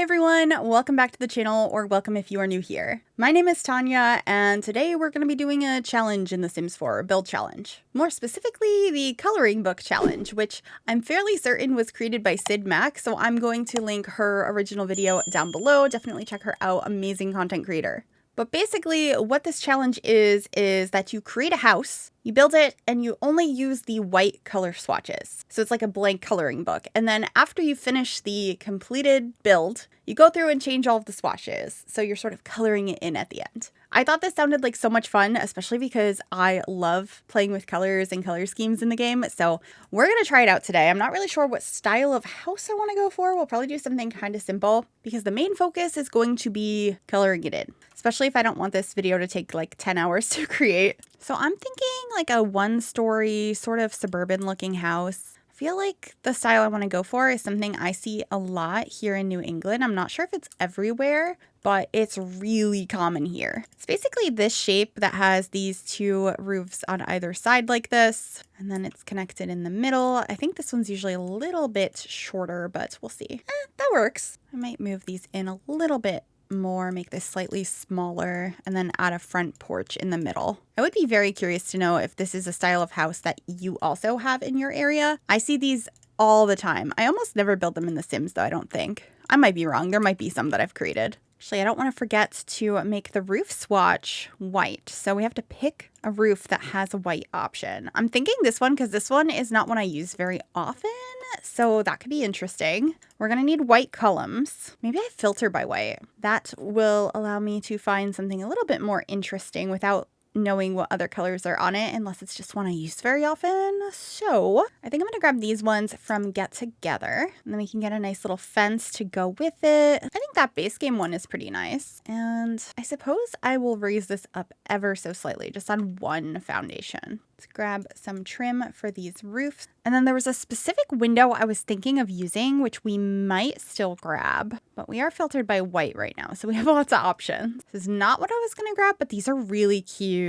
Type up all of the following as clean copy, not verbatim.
everyone, welcome back to the channel, or welcome if you are new here. My name is Tanya, and today we're going to be doing a challenge in The Sims 4, a build challenge. More specifically, the coloring book challenge, which I'm fairly certain was created by Sid Mac, so I'm going to link her original video down below. Definitely check her out, amazing content creator. But basically, what this challenge is that you create a house, you build it, and you only use the white color swatches. So it's like a blank coloring book. And then after you finish the completed build, you go through and change all of the swatches. So you're sort of coloring it in at the end. I thought this sounded like so much fun, especially because I love playing with colors and color schemes in the game. So we're going to try it out today. I'm not really sure what style of house I want to go for. We'll probably do something kind of simple because the main focus is going to be coloring it in, especially if I don't want this video to take like 10 hours to create. So I'm thinking like a one-story sort of suburban looking house. I feel like the style I want to go for is something I see a lot here in New England. I'm not sure if it's everywhere, but it's really common here. It's basically this shape that has these two roofs on either side like this, and then it's connected in the middle. I think this one's usually a little bit shorter, but we'll see. That works. I might move these in a little bit more, make this slightly smaller, and then add a front porch in the middle. I would be very curious to know if this is a style of house that you also have in your area. I see these all the time. I almost never build them in The Sims though, I don't think. I might be wrong. There might be some that I've created. Actually, I don't want to forget to make the roof swatch white. So we have to pick a roof that has a white option. I'm thinking this one because this one is not one I use very often. So that could be interesting. We're going to need white columns. Maybe I filter by white. That will allow me to find something a little bit more interesting without knowing what other colors are on it, unless it's just one I use very often. So I think I'm gonna grab these ones from Get Together, and then we can get a nice little fence to go with it. I think that base game one is pretty nice. And I suppose I will raise this up ever so slightly, just on one foundation. Let's grab some trim for these roofs. And then there was a specific window I was thinking of using, which we might still grab, but we are filtered by white right now, so we have lots of options. This is not what I was gonna grab, but these are really cute.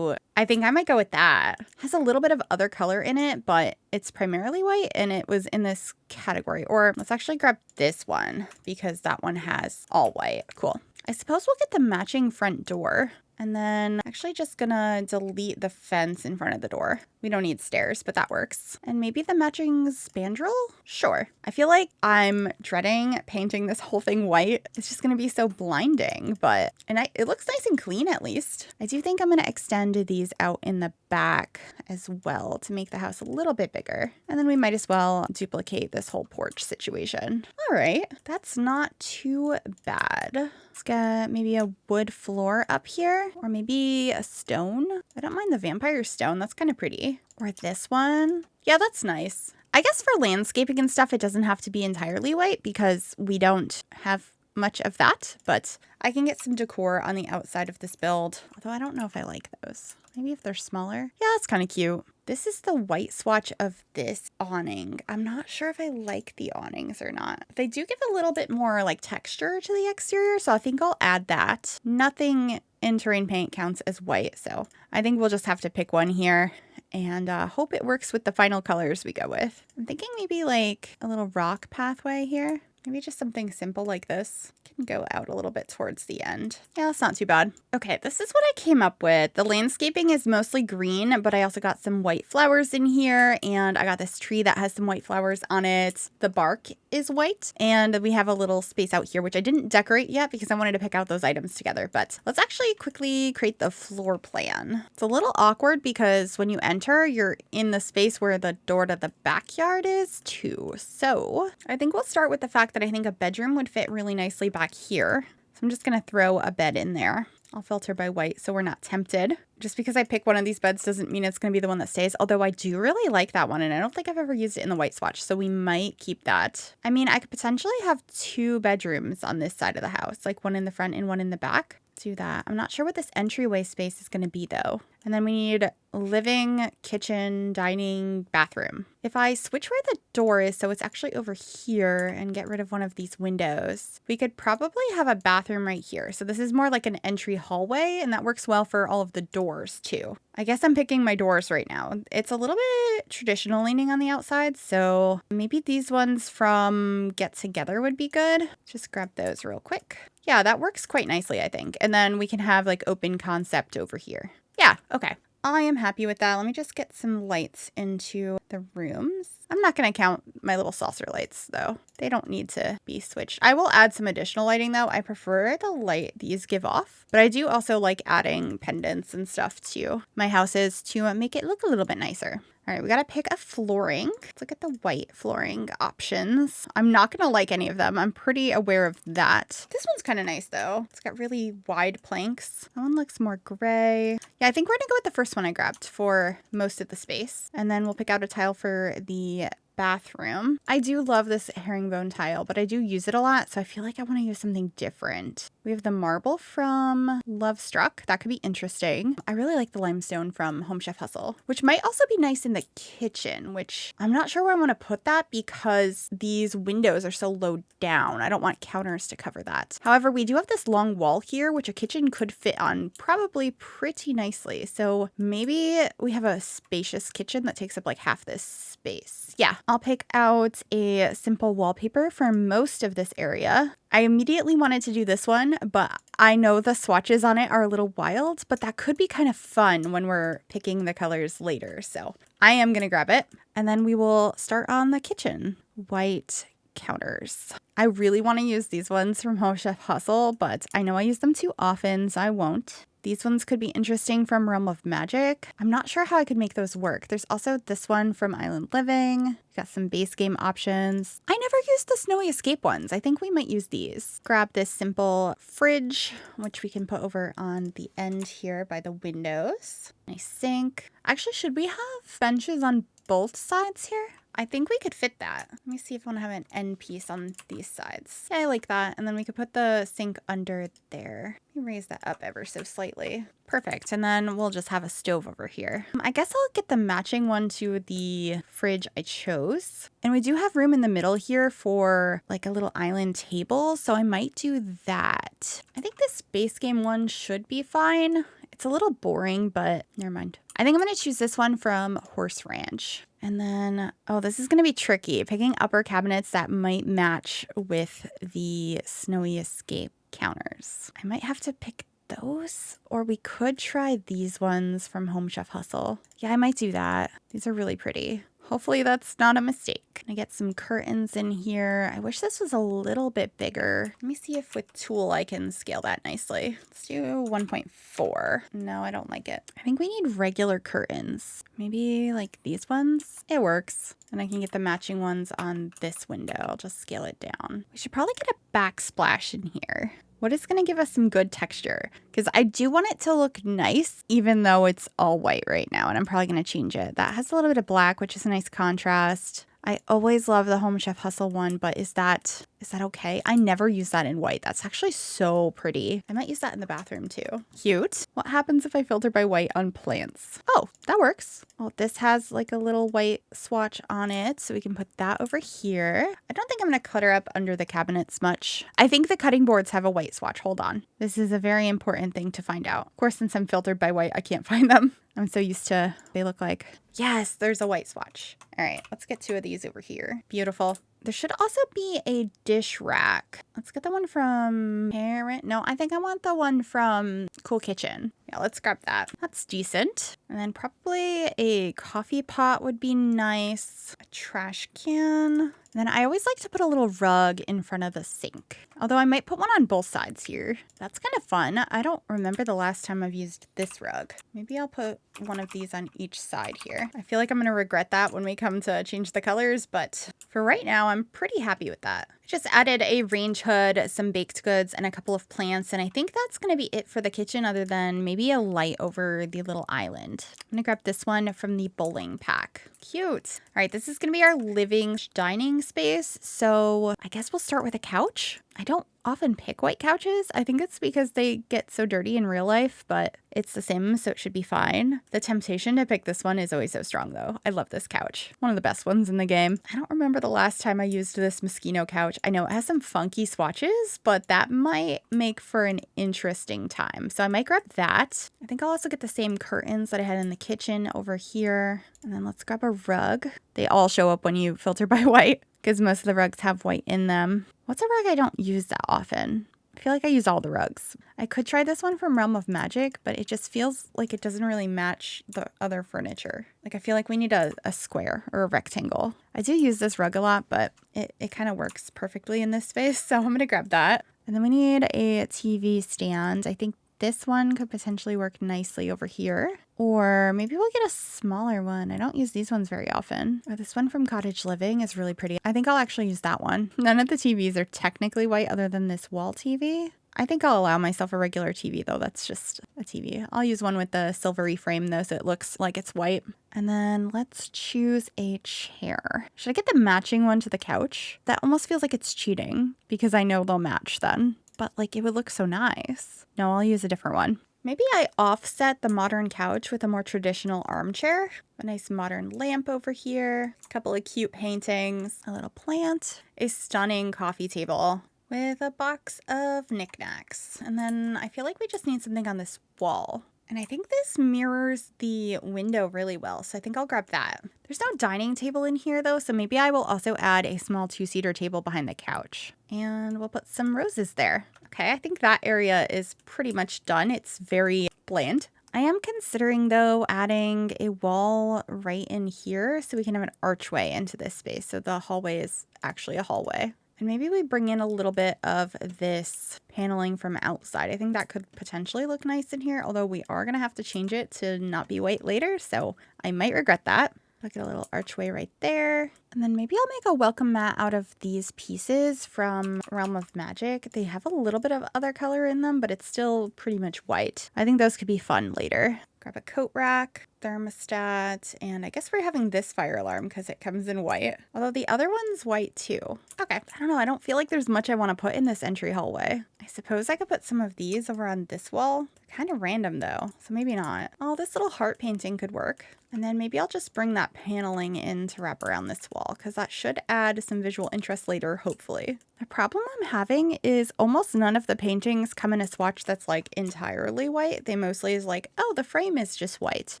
I think I might go with that. It has a little bit of other color in it, but it's primarily white, and it was in this category. Or let's actually grab this one because that one has all white. Cool. I suppose we'll get the matching front door. And then actually just gonna delete the fence in front of the door. We don't need stairs, but that works. And maybe the matching spandrel? Sure. I feel like I'm dreading painting this whole thing white. It's just gonna be so blinding, but, it looks nice and clean at least. I do think I'm gonna extend these out in the back as well to make the house a little bit bigger. And then we might as well duplicate this whole porch situation. All right, that's not too bad. Let's get maybe a wood floor up here, or maybe a stone. I don't mind the vampire stone. That's kind of pretty. Or this one. Yeah, that's nice. I guess for landscaping and stuff, it doesn't have to be entirely white because we don't have much of that, but I can get some decor on the outside of this build, although I don't know if I like those. Maybe if they're smaller. Yeah, that's kind of cute. This is the white swatch of this awning. I'm not sure if I like the awnings or not. They do give a little bit more like texture to the exterior, so I think I'll add that. Nothing in terrain paint counts as white, so I think we'll just have to pick one here and hope it works with the final colors we go with. I'm thinking maybe like a little rock pathway here. Maybe just something simple like this. Can go out a little bit towards the end. Yeah, that's not too bad. Okay, this is what I came up with. The landscaping is mostly green, but I also got some white flowers in here, and I got this tree that has some white flowers on it. The bark is white, and we have a little space out here, which I didn't decorate yet because I wanted to pick out those items together. But let's actually quickly create the floor plan. It's a little awkward because when you enter, you're in the space where the door to the backyard is too. So I think we'll start with the fact that I think a bedroom would fit really nicely back here. So I'm just going to throw a bed in there. I'll filter by white so we're not tempted. Just because I pick one of these beds doesn't mean it's going to be the one that stays, although I do really like that one, and I don't think I've ever used it in the white swatch, so we might keep that. I mean, I could potentially have two bedrooms on this side of the house, like one in the front and one in the back. do that. I'm not sure what this entryway space is going to be though. And then we need living, kitchen, dining, bathroom. If I switch where the door is, so it's actually over here, and get rid of one of these windows, we could probably have a bathroom right here. So this is more like an entry hallway, and that works well for all of the doors too. I guess I'm picking my doors right now. It's a little bit traditional leaning on the outside, so maybe these ones from Get Together would be good. Just grab those real quick. Yeah, that works quite nicely, I think. And then we can have like open concept over here. Yeah, okay. I am happy with that. Let me just get some lights into the rooms. I'm not going to count my little saucer lights, though. They don't need to be switched. I will add some additional lighting, though. I prefer the light these give off, but I do also like adding pendants and stuff to my houses to make it look a little bit nicer. All right, we got to pick a flooring. Let's look at the white flooring options. I'm not going to like any of them. I'm pretty aware of that. This one's kind of nice, though. It's got really wide planks. That one looks more gray. Yeah, I think we're going to go with the first one I grabbed for most of the space. And then we'll pick out a tile for the bathroom. I do love this herringbone tile, but I do use it a lot, so I feel like I want to use something different. We have the marble from Love Struck. That could be interesting. I really like the limestone from Home Chef Hustle, which might also be nice in the kitchen, which I'm not sure where I want to put that because these windows are so low down. I don't want counters to cover that. However, we do have this long wall here, which a kitchen could fit on probably pretty nicely. So maybe we have a spacious kitchen that takes up like half this space. Yeah, I'll pick out a simple wallpaper for most of this area. I immediately wanted to do this one, but I know the swatches on it are a little wild, but that could be kind of fun when we're picking the colors later. So I am going to grab it, and then we will start on the kitchen. White counters. I really want to use these ones from Home Chef Hustle, but I know I use them too often, so I won't. These ones could be interesting from Realm of Magic. I'm not sure how I could make those work. There's also this one from Island Living. Got some base game options. I never used the Snowy Escape ones. I think we might use these. Grab this simple fridge, which we can put over on the end here by the windows. Nice sink. Actually, should we have benches on both sides here? I think we could fit that. Let me see if I want to have an end piece on these sides. Yeah, I like that. And then we could put the sink under there. Let me raise that up ever so slightly. Perfect. And then we'll just have a stove over here. I guess I'll get the matching one to the fridge I chose. And we do have room in the middle here for like a little island table. So I might do that. I think this base game one should be fine. It's a little boring, but never mind. I think I'm going to choose this one from Horse Ranch. And then, oh, this is going to be tricky. Picking upper cabinets that might match with the Snowy Escape counters. I might have to pick those, or we could try these ones from Home Chef Hustle. Yeah, I might do that. These are really pretty. Hopefully that's not a mistake. I get some curtains in here. I wish this was a little bit bigger. Let me see if with Tool I can scale that nicely. Let's do 1.4. No, I don't like it. I think we need regular curtains. Maybe like these ones. It works. And I can get the matching ones on this window. I'll just scale it down. We should probably get a backsplash in here. What is going to give us some good texture? Because I do want it to look nice, even though it's all white right now, and I'm probably going to change it. That has a little bit of black, which is a nice contrast. I always love the Home Chef Hustle one, but is that okay? I never use that in white. That's actually so pretty. I might use that in the bathroom too. Cute. What happens if I filter by white on plants? Oh, that works. Well, this has like a little white swatch on it, so we can put that over here. I don't think I'm going to clutter up under the cabinets much. I think the cutting boards have a white swatch. Hold on. This is a very important thing to find out. Of course, since I'm filtered by white, I can't find them. I'm so used to they look like. Yes, there's a white swatch. All right, let's get 2 of these over here. Beautiful. There should also be a dish rack. Let's get the one from Parent. No, I think I want the one from Cool Kitchen. Yeah, let's grab that. That's decent. And then probably a coffee pot would be nice. A trash can. And then I always like to put a little rug in front of the sink. Although I might put one on both sides here. That's kind of fun. I don't remember the last time I've used this rug. Maybe I'll put one of these on each side here. I feel like I'm going to regret that when we come to change the colors, but for right now, I'm pretty happy with that. I Just added a range hood, some baked goods, and a couple of plants, and I think that's going to be it for the kitchen other than maybe a light over the little island. I'm going to grab this one from the bowling pack. Cute. All right, this is going to be our living dining space, so I guess we'll start with a couch. I don't often pick white couches. I think it's because they get so dirty in real life, but it's The Sims, so it should be fine. The temptation to pick this one is always so strong, though. I love this couch. One of the best ones in the game. I don't remember the last time I used this Moschino couch. I know it has some funky swatches, but that might make for an interesting time. So I might grab that. I think I'll also get the same curtains that I had in the kitchen over here. And then let's grab a rug. They all show up when you filter by white, because most of the rugs have white in them. What's a rug I don't use that often? I feel like I use all the rugs. I could try this one from Realm of Magic, but it just feels like it doesn't really match the other furniture. Like, I feel like we need a square or a rectangle. I do use this rug a lot, but it kind of works perfectly in this space, so I'm going to grab that. And then we need a TV stand. I think this one could potentially work nicely over here. Or maybe we'll get a smaller one. I don't use these ones very often. Or this one from Cottage Living is really pretty. I think I'll actually use that one. None of the TVs are technically white other than this wall TV. I think I'll allow myself a regular TV though. That's just a TV. I'll use one with the silvery frame though, so it looks like it's white. And then let's choose a chair. Should I get the matching one to the couch? That almost feels like it's cheating because I know they'll match then. But like, it would look so nice. No, I'll use a different one. Maybe I offset the modern couch with a more traditional armchair. A nice modern lamp over here, a couple of cute paintings, a little plant, a stunning coffee table with a box of knickknacks. And then I feel like we just need something on this wall. And I think this mirrors the window really well, so I think I'll grab that. There's no dining table in here though, so maybe I will also add a small 2-seater table behind the couch. And we'll put some roses there. Okay, I think that area is pretty much done. It's very bland. I am considering though adding a wall right in here so we can have an archway into this space. So the hallway is actually a hallway. And maybe we bring in a little bit of this paneling from outside. I think that could potentially look nice in here, although we are going to have to change it to not be white later, so I might regret that. Look at a little archway right there. And then maybe I'll make a welcome mat out of these pieces from Realm of Magic. They have a little bit of other color in them, but it's still pretty much white. I think those could be fun later. Grab a coat rack, thermostat, and I guess we're having this fire alarm because it comes in white. Although the other one's white too. Okay, I don't know. I don't feel like there's much I want to put in this entry hallway. I suppose I could put some of these over on this wall. Kind of random though, so maybe not. Oh, this little heart painting could work. And then maybe I'll just bring that paneling in to wrap around this wall because that should add some visual interest later, hopefully. The problem I'm having is almost none of the paintings come in a swatch that's like entirely white. They mostly is like, oh, the frame is just white.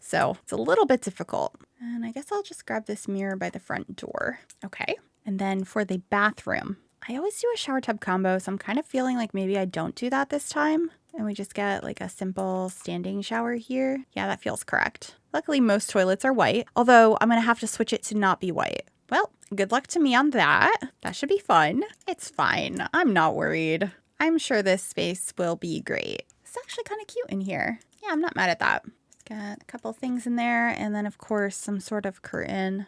So it's a little bit difficult. And I guess I'll just grab this mirror by the front door. Okay. And then for the bathroom, I always do a shower tub combo, so I'm kind of feeling like maybe I don't do that this time. And we just get like a simple standing shower here. Yeah, that feels correct. Luckily, most toilets are white, although I'm going to have to switch it to not be white. Well, good luck to me on that. That should be fun. It's fine. I'm not worried. I'm sure this space will be great. It's actually kind of cute in here. Yeah, I'm not mad at that. Got a couple things in there, and then of course some sort of curtain.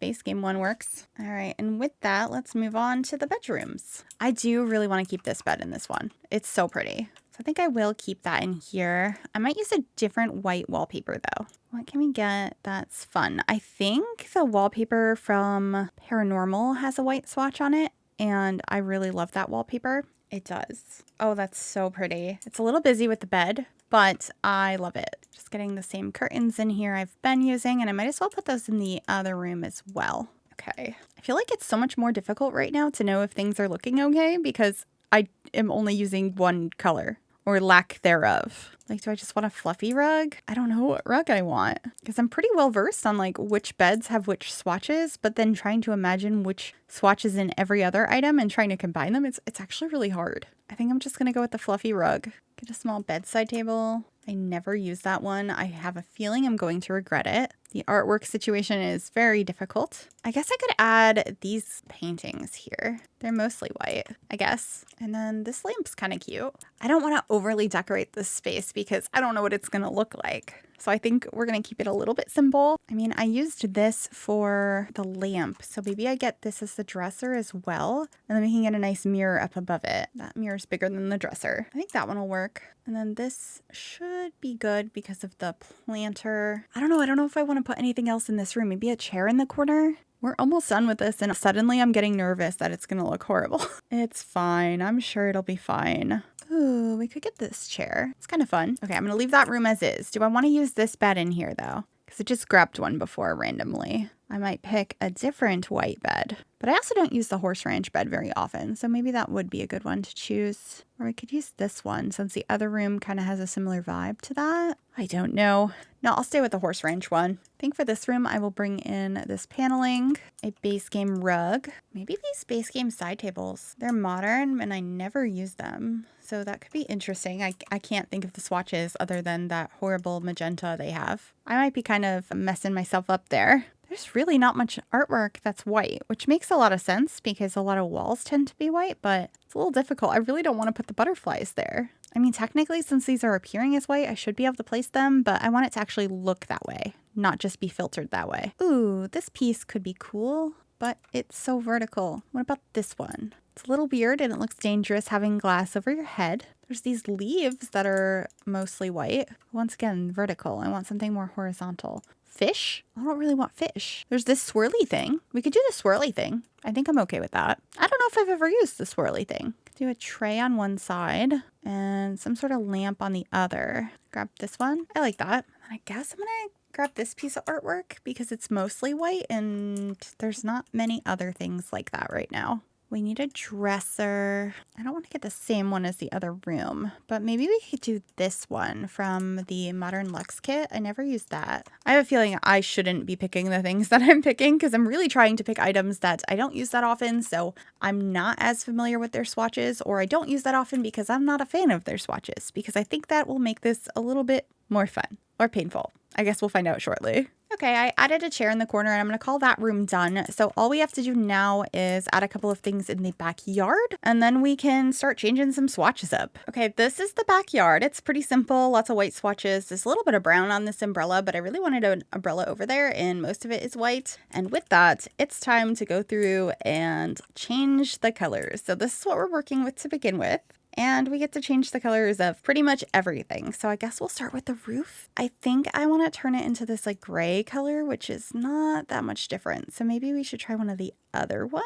Base game one works. All right, and with that, let's move on to the bedrooms. I do really want to keep this bed in this one. It's so pretty. So I think I will keep that in here. I might use a different white wallpaper though. What can we get that's fun? I think the wallpaper from Paranormal has a white swatch on it, and I really love that wallpaper. It does. Oh, that's so pretty. It's a little busy with the bed, but I love it. Just getting the same curtains in here I've been using, and I might as well put those in the other room as well. Okay. I feel like it's so much more difficult right now to know if things are looking okay because I am only using one color or lack thereof. Like, do I just want a fluffy rug? I don't know what rug I want because I'm pretty well versed on like which beds have which swatches, but then trying to imagine which swatches in every other item and trying to combine them, it's actually really hard. I think I'm just going to go with the fluffy rug. Get a small bedside table. I never use that one. I have a feeling I'm going to regret it. The artwork situation is very difficult. I guess I could add these paintings here. They're mostly white, I guess. And then this lamp's kind of cute. I don't want to overly decorate this space because I don't know what it's going to look like. So I think we're going to keep it a little bit simple. I mean, I used this for the lamp. So maybe I get this as the dresser as well. And then we can get a nice mirror up above it. That mirror's bigger than the dresser. I think that one will work. And then this should be good because of the planter. I don't know. I don't know if I want to put anything else in this room. Maybe a chair in the corner. We're almost done with this and suddenly I'm getting nervous that it's going to look horrible. It's fine. I'm sure it'll be fine. Ooh, we could get this chair. It's kind of fun. Okay, I'm going to leave that room as is. Do I want to use this bed in here though? Because it just grabbed one before randomly. I might pick a different white bed. But I also don't use the horse ranch bed very often, so maybe that would be a good one to choose. Or I could use this one since the other room kind of has a similar vibe to that. I don't know. No, I'll stay with the horse ranch one. I think for this room, I will bring in this paneling, a base game rug, maybe these base game side tables. They're modern and I never use them. So that could be interesting. I can't think of the swatches other than that horrible magenta they have. I might be kind of messing myself up there. There's really not much artwork that's white, which makes a lot of sense because a lot of walls tend to be white, but it's a little difficult. I really don't want to put the butterflies there. I mean, technically, since these are appearing as white, I should be able to place them, but I want it to actually look that way, not just be filtered that way. Ooh, this piece could be cool, but it's so vertical. What about this one? It's a little weird and it looks dangerous having glass over your head. There's these leaves that are mostly white. Once again, vertical. I want something more horizontal. Fish? I don't really want fish. There's this swirly thing. We could do the swirly thing. I think I'm okay with that. I don't know if I've ever used the swirly thing. Do a tray on one side and some sort of lamp on the other. Grab this one. I like that. And I guess I'm gonna grab this piece of artwork because it's mostly white and there's not many other things like that right now. We need a dresser. I don't want to get the same one as the other room, but maybe we could do this one from the Modern Luxe kit. I never used that. I have a feeling I shouldn't be picking the things that I'm picking because I'm really trying to pick items that I don't use that often, so I'm not as familiar with their swatches, or I don't use that often because I'm not a fan of their swatches, because I think that will make this a little bit more fun or painful. I guess we'll find out shortly. Okay, I added a chair in the corner and I'm going to call that room done. So all we have to do now is add a couple of things in the backyard and then we can start changing some swatches up. Okay, this is the backyard. It's pretty simple. Lots of white swatches. There's a little bit of brown on this umbrella, but I really wanted an umbrella over there and most of it is white. And with that, it's time to go through and change the colors. So this is what we're working with to begin with. And we get to change the colors of pretty much everything. So I guess we'll start with the roof. I think I want to turn it into this like gray color, which is not that much different. So maybe we should try one of the other ones,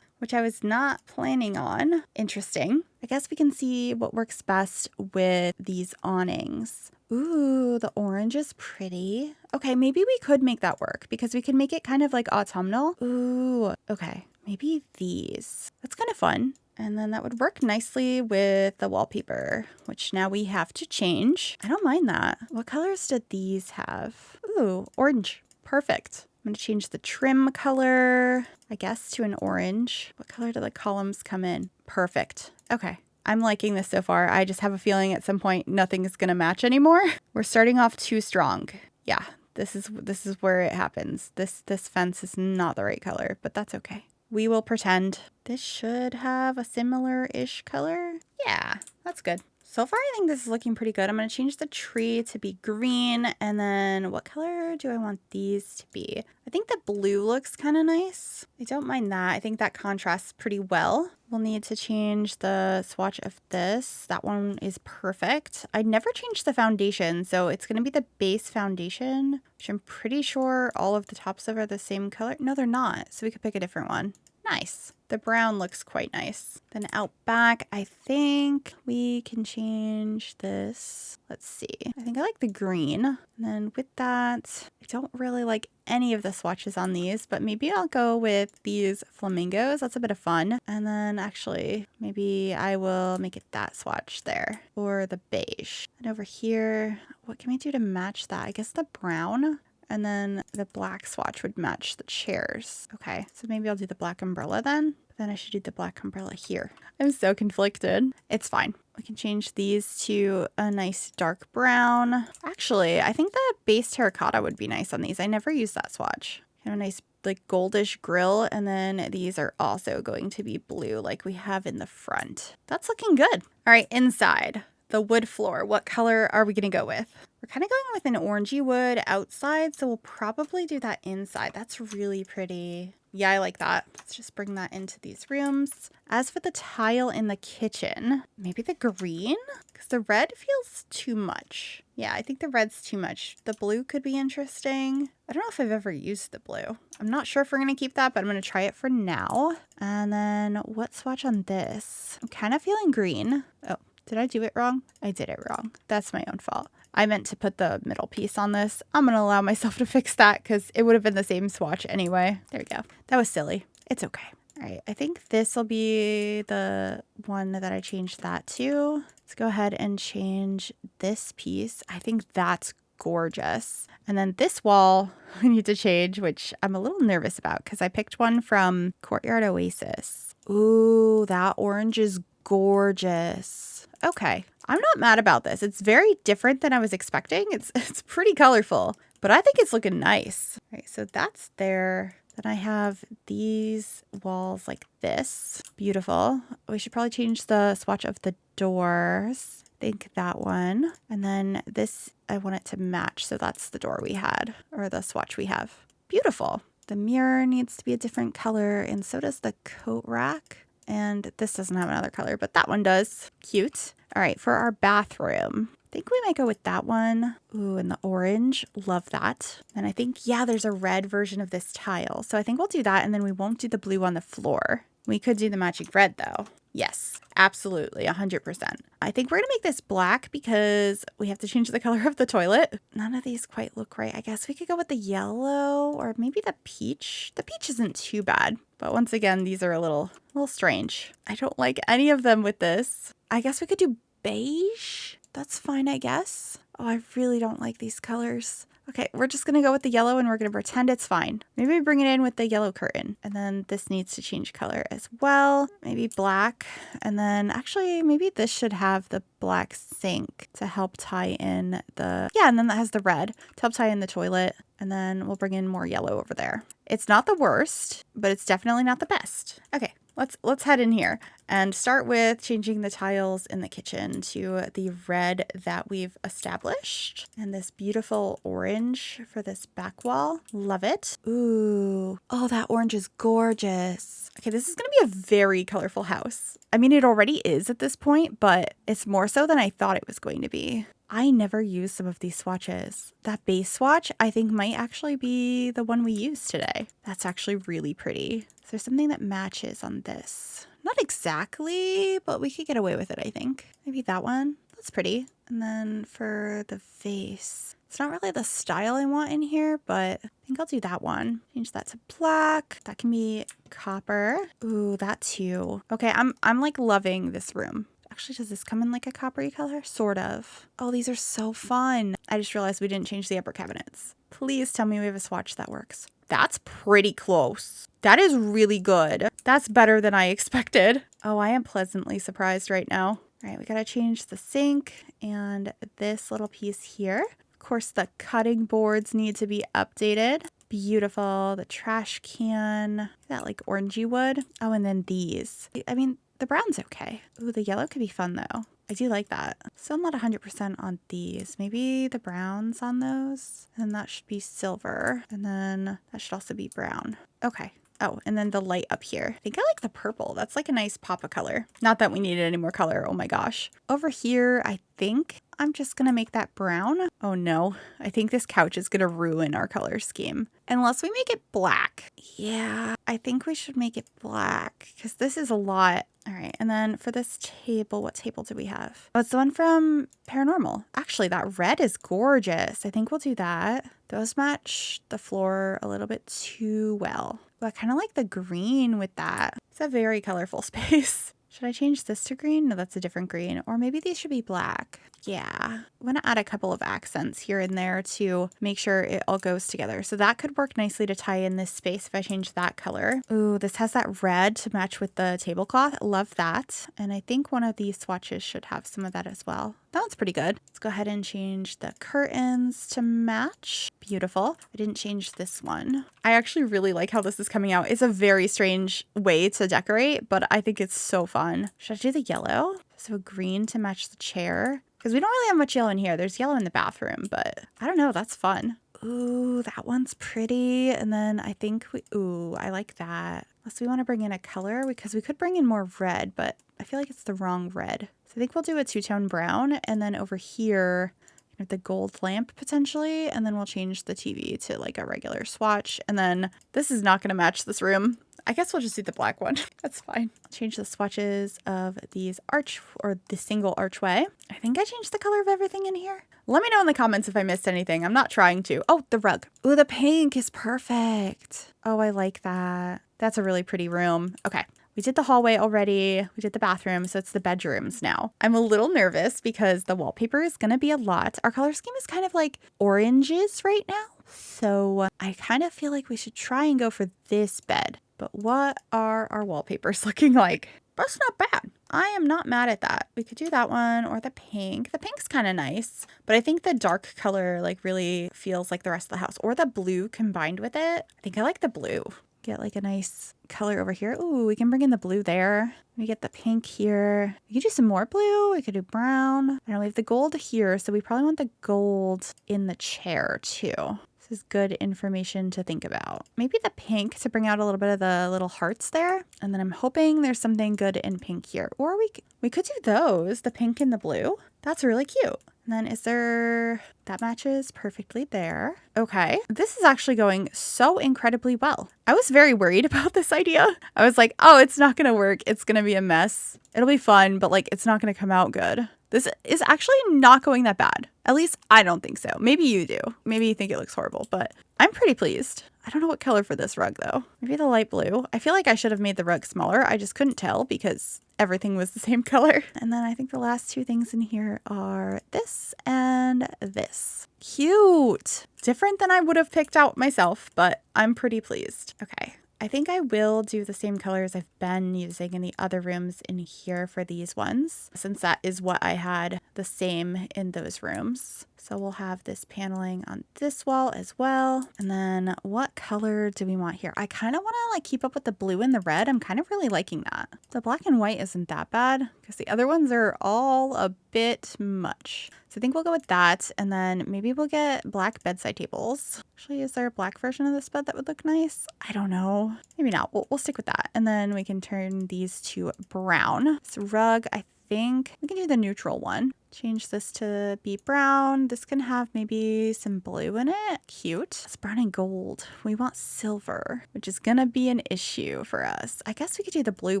which I was not planning on. Interesting. I guess we can see what works best with these awnings. Ooh, the orange is pretty. Okay, maybe we could make that work because we can make it kind of like autumnal. Ooh, okay. Maybe these. That's kind of fun. And then that would work nicely with the wallpaper, which now we have to change. I don't mind that. What colors did these have? Ooh, orange. Perfect. I'm going to change the trim color, I guess, to an orange. What color do the columns come in? Perfect. Okay. I'm liking this so far. I just have a feeling at some point nothing is going to match anymore. We're starting off too strong. Yeah, this is where it happens. This fence is not the right color, but that's okay. We will pretend. This should have a similar-ish color. Yeah, that's good. So far, I think this is looking pretty good. I'm going to change the tree to be green. And then what color do I want these to be? I think the blue looks kind of nice. I don't mind that. I think that contrasts pretty well. We'll need to change the swatch of this. That one is perfect. I never changed the foundation, so it's going to be the base foundation, which I'm pretty sure all of the tops of are the same color. No, they're not, so we could pick a different one. Nice. The brown looks quite nice. Then out back, I think we can change this. Let's see. I think I like the green. And then with that, I don't really like any of the swatches on these, but maybe I'll go with these flamingos. That's a bit of fun. And then actually, maybe I will make it that swatch there, or the beige. And over here, what can we do to match that? I guess the brown. And then the black swatch would match the chairs. Okay, so maybe I'll do the black umbrella then. But then I should do the black umbrella here. I'm so conflicted. It's fine. We can change these to a nice dark brown. Actually, I think the base terracotta would be nice on these. I never used that swatch. A nice like goldish grill, and then these are also going to be blue like we have in the front. That's looking good. All right, inside. The wood floor, what color are we gonna go with? We're kind of going with an orangey wood outside, so we'll probably do that inside. That's really pretty. Yeah, I like that. Let's just bring that into these rooms. As for the tile in the kitchen, maybe the green? Because the red feels too much. Yeah, I think the red's too much. The blue could be interesting. I don't know if I've ever used the blue. I'm not sure if we're going to keep that, but I'm going to try it for now. And then what swatch on this? I'm kind of feeling green. Oh, did I do it wrong? I did it wrong. That's my own fault. I meant to put the middle piece on this. I'm going to allow myself to fix that because it would have been the same swatch anyway. There we go. That was silly. It's okay. All right. I think this will be the one that I changed that to. Let's go ahead and change this piece. I think that's gorgeous. And then this wall we need to change, which I'm a little nervous about because I picked one from Courtyard Oasis. Ooh, that orange is gorgeous. Okay. I'm not mad about this. It's very different than I was expecting. It's pretty colorful, but I think it's looking nice. All right, so that's there. Then I have these walls like this. Beautiful. We should probably change the swatch of the doors. I think that one. And then this, I want it to match. So that's the door we had, or the swatch we have. Beautiful. The mirror needs to be a different color, and so does the coat rack. And this doesn't have another color, but that one does. Cute. All right, for our bathroom, I think we might go with that one. Ooh, and the orange. Love that. And I think, yeah, there's a red version of this tile. So I think we'll do that, and then we won't do the blue on the floor. We could do the matching red, though. Yes, absolutely, 100%. I think we're going to make this black because we have to change the color of the toilet. None of these quite look right. I guess we could go with the yellow or maybe the peach. The peach isn't too bad, but once again, these are a little strange. I don't like any of them with this. I guess we could do beige. That's fine, I guess. Oh, I really don't like these colors. Okay, we're just going to go with the yellow and we're going to pretend it's fine. Maybe we bring it in with the yellow curtain. And then this needs to change color as well. Maybe black. And then actually maybe this should have the black sink to help tie in the... Yeah, and then that has the red to help tie in the toilet. And then we'll bring in more yellow over there. It's not the worst, but it's definitely not the best. Okay, let's head in here and start with changing the tiles in the kitchen to the red that we've established. And this beautiful orange for this back wall. Love it. Ooh. Oh, that orange is gorgeous. Okay, this is going to be a very colorful house. I mean, it already is at this point, but it's more so than I thought it was going to be. I never use some of these swatches. That base swatch, I think, might actually be the one we use today. That's actually really pretty. So there's something that matches on this. Not exactly, but we could get away with it, I think. Maybe that one. That's pretty. And then for the vase, it's not really the style I want in here, but I think I'll do that one. Change that to black. That can be copper. Ooh, that too. Okay, I'm like loving this room. Actually, does this come in like a coppery color? Sort of. Oh, these are so fun. I just realized we didn't change the upper cabinets. Please tell me we have a swatch that works. That's pretty close. That is really good. That's better than I expected. Oh, I am pleasantly surprised right now. All right, we gotta change the sink and this little piece here. Of course, the cutting boards need to be updated. Beautiful. The trash can. That like orangey wood. Oh, and then these. I mean, the brown's okay. Ooh, the yellow could be fun though. I do like that. Still not 100% on these. Maybe the browns on those. And that should be silver. And then that should also be brown. Okay. Oh, and then the light up here. I think I like the purple. That's like a nice pop of color. Not that we needed any more color. Oh my gosh. Over here, I think I'm just going to make that brown. Oh no. I think this couch is going to ruin our color scheme. Unless we make it black. Yeah, I think we should make it black because this is a lot. All right, and then for this table, what table do we have? Oh, it's the one from Paranormal. Actually, that red is gorgeous. I think we'll do that. Those match the floor a little bit too well. But I kind of like the green with that. It's a very colorful space. Should I change this to green? No, that's a different green. Or maybe these should be black. Yeah, I'm going to add a couple of accents here and there to make sure it all goes together. So that could work nicely to tie in this space if I change that color. Ooh, this has that red to match with the tablecloth. Love that. And I think one of these swatches should have some of that as well. That one's pretty good. Let's go ahead and change the curtains to match. Beautiful. I didn't change this one. I actually really like how this is coming out. It's a very strange way to decorate, but I think it's so fun. Should I do the yellow? So green to match the chair. Because we don't really have much yellow in here. There's yellow in the bathroom, but I don't know. That's fun. Ooh, that one's pretty. And then I think ooh, I like that. Unless we want to bring in a color, because we could bring in more red, but I feel like it's the wrong red. So I think we'll do a two-tone brown. And then over here, the gold lamp potentially. And then we'll change the TV to like a regular swatch. And then this is not going to match this room. I guess we'll just do the black one. That's fine. Change the swatches of these the single archway. I think I changed the color of everything in here. Let me know in the comments if I missed anything. I'm not trying to. Oh, the rug. Ooh, the pink is perfect. Oh, I like that. That's a really pretty room. Okay. We did the hallway already. We did the bathroom, so it's the bedrooms now. I'm a little nervous because the wallpaper is going to be a lot. Our color scheme is kind of like oranges right now. So I kind of feel like we should try and go for this bed. But what are our wallpapers looking like? That's not bad. I am not mad at that. We could do that one or the pink. The pink's kind of nice, but I think the dark color like really feels like the rest of the house, or the blue combined with it. I think I like the blue. Get like a nice color over here. Ooh, we can bring in the blue there. We get the pink here. We could do some more blue. We could do brown. I don't know, we have the gold here, so we probably want the gold in the chair too. This is good information to think about. Maybe the pink to bring out a little bit of the little hearts there. And then I'm hoping there's something good in pink here. Or we could do those, the pink and the blue. That's really cute. And then that matches perfectly there. Okay, this is actually going so incredibly well. I was very worried about this idea. I was like, oh, it's not gonna work. It's gonna be a mess. It'll be fun, but like, it's not gonna come out good. This is actually not going that bad. At least I don't think so. Maybe you do. Maybe you think it looks horrible, but I'm pretty pleased. I don't know what color for this rug though. Maybe the light blue. I feel like I should have made the rug smaller. I just couldn't tell because everything was the same color. And then I think the last two things in here are this and this. Cute. Different than I would have picked out myself, but I'm pretty pleased. Okay. I think I will do the same colors I've been using in the other rooms in here for these ones, since that is what I had the same in those rooms. So we'll have this paneling on this wall as well. And then what color do we want here? I kind of want to like keep up with the blue and the red. I'm kind of really liking that. The black and white isn't that bad because the other ones are all a bit much. So I think we'll go with that. And then maybe we'll get black bedside tables. Actually, is there a black version of this bed that would look nice? I don't know. Maybe not. We'll stick with that. And then we can turn these to brown. This rug, I think we can do the neutral one. Change this to be brown. This can have maybe some blue in it. Cute. It's brown and gold. We want silver, which is gonna be an issue for us. I guess we could do the blue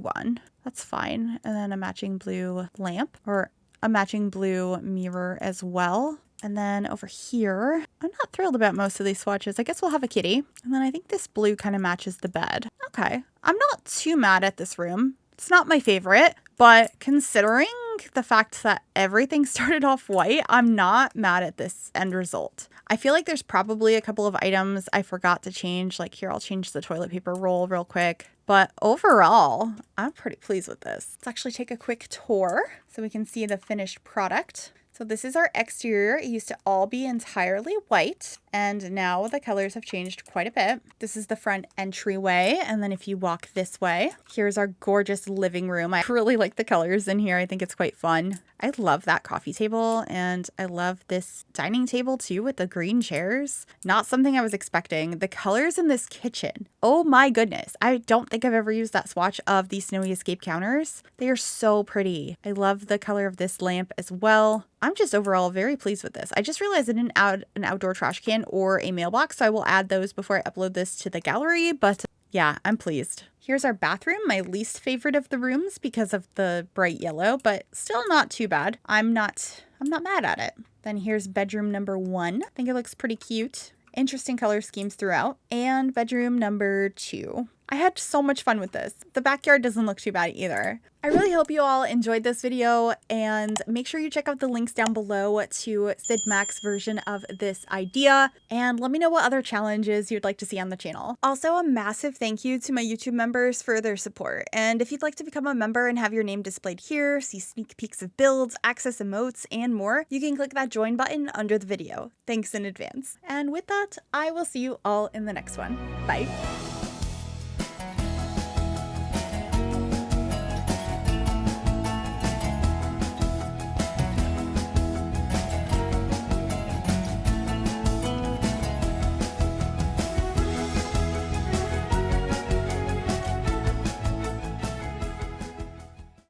one. That's fine. And then a matching blue lamp or a matching blue mirror as well. And then over here, I'm not thrilled about most of these swatches. I guess we'll have a kitty. And then I think this blue kind of matches the bed. Okay. I'm not too mad at this room. It's not my favorite, but considering the fact that everything started off white, I'm not mad at this end result. I feel like there's probably a couple of items I forgot to change. Like here, I'll change the toilet paper roll real quick. But overall, I'm pretty pleased with this. Let's actually take a quick tour so we can see the finished product. So this is our exterior. It used to all be entirely white, and now the colors have changed quite a bit. This is the front entryway, and then if you walk this way, here's our gorgeous living room. I really like the colors in here. I think it's quite fun. I love that coffee table, and I love this dining table too with the green chairs. Not something I was expecting. The colors in this kitchen, oh my goodness. I don't think I've ever used that swatch of the Snowy Escape counters. They are so pretty. I love the color of this lamp as well. I'm just overall very pleased with this. I just realized I didn't add an outdoor trash can or a mailbox, so I will add those before I upload this to the gallery, but yeah, I'm pleased. Here's our bathroom, my least favorite of the rooms because of the bright yellow, but still not too bad. I'm not mad at it. Then here's bedroom number 1. I think it looks pretty cute. Interesting color schemes throughout. And bedroom number 2. I had so much fun with this. The backyard doesn't look too bad either. I really hope you all enjoyed this video, and make sure you check out the links down below to Sid Mac's version of this idea, and let me know what other challenges you'd like to see on the channel. Also, a massive thank you to my YouTube members for their support, and if you'd like to become a member and have your name displayed here, see sneak peeks of builds, access emotes, and more, you can click that join button under the video. Thanks in advance. And with that, I will see you all in the next one. Bye!